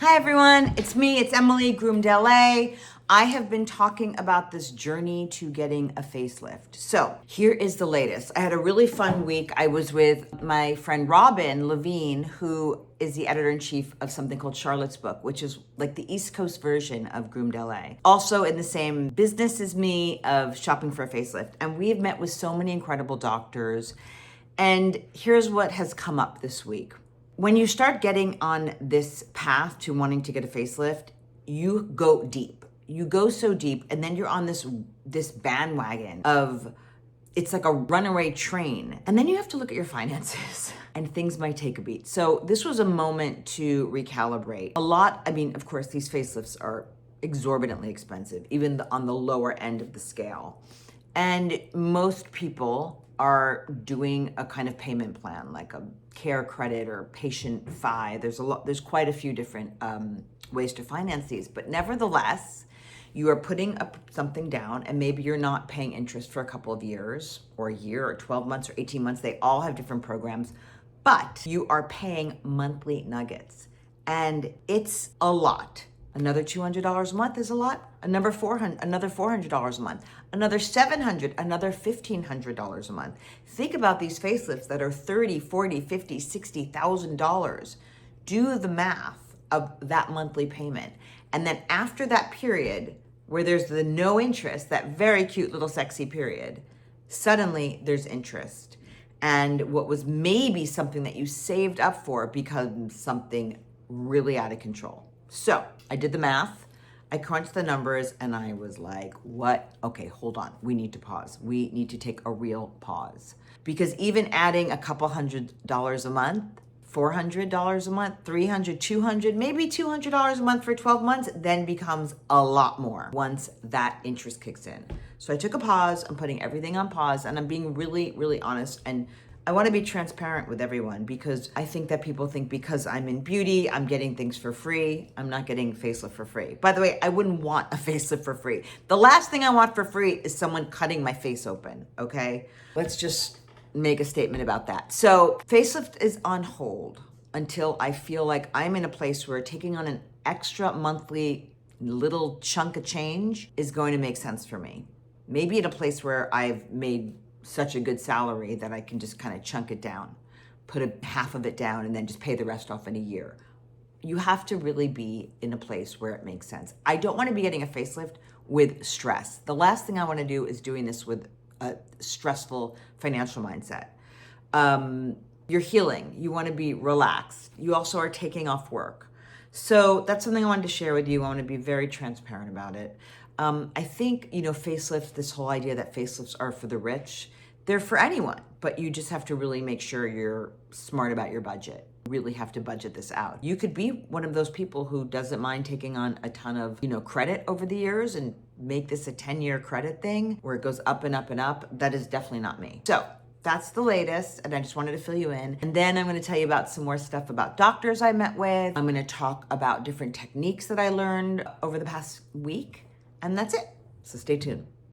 Hi everyone, it's me, it's Emily, Groomed LA. I have been talking about this journey to getting a facelift. So here is the latest. I had a really fun week. I was with my friend Robin Levine, who is the editor-in-chief of something called Charlotte's Book, which is like the East Coast version of Groomed LA. Also in the same business as me of shopping for a facelift. And we've met with so many incredible doctors. And here's what has come up this week. When you start getting on this path to wanting to get a facelift, you go deep. You go so deep, and then you're on this bandwagon of, it's like a runaway train. And then you have to look at your finances and things might take a beat. So this was a moment to recalibrate. Of course, these facelifts are exorbitantly expensive, even on the lower end of the scale. And most people are doing a kind of payment plan, like a care credit or patient fi. There's quite a few different ways to finance these, but nevertheless, you are putting something down and maybe you're not paying interest for a couple of years or a year or 12 months or 18 months. They all have different programs, but you are paying monthly nuggets and it's a lot. Another $200 a month is a lot. Another $400 a month. Another $700, another $1,500 a month. Think about these facelifts that are $30, $40, $50, $60,000. Do the math of that monthly payment. And then after that period, where there's the no interest, that very cute little sexy period, suddenly there's interest. And what was maybe something that you saved up for becomes something really out of control. So I did the math, I crunched the numbers, and I was like, what? Okay, hold on. We need to pause. We need to take a real pause. Because even adding a couple $100 a month, $400 a month, $300, $200, maybe $200 a month for 12 months, then becomes a lot more once that interest kicks in. So I took a pause. I'm putting everything on pause, and I'm being really, really honest. And I want to be transparent with everyone because I think that people think because I'm in beauty, I'm getting things for free. I'm not getting facelift for free. By the way, I wouldn't want a facelift for free. The last thing I want for free is someone cutting my face open, okay? Let's just make a statement about that. So facelift is on hold until I feel like I'm in a place where taking on an extra monthly little chunk of change is going to make sense for me. Maybe in a place where I've made such a good salary that I can just kind of chunk it down, put half of it down, and then just pay the rest off in a year. You have to really be in a place where it makes sense. I don't want to be getting a facelift with stress. The last thing I want to do is doing this with a stressful financial mindset. You're healing. You want to be relaxed. You also are taking off work. So that's something I wanted to share with you. I want to be very transparent about it. I think, facelifts, this whole idea that facelifts are for the rich, they're for anyone, but you just have to really make sure you're smart about your budget. You really have to budget this out. You could be one of those people who doesn't mind taking on a ton of, credit over the years and make this a 10-year credit thing where it goes up and up and up. That is definitely not me. So that's the latest, and I just wanted to fill you in. And then I'm going to tell you about some more stuff about doctors I met with. I'm going to talk about different techniques that I learned over the past week. And that's it. So stay tuned.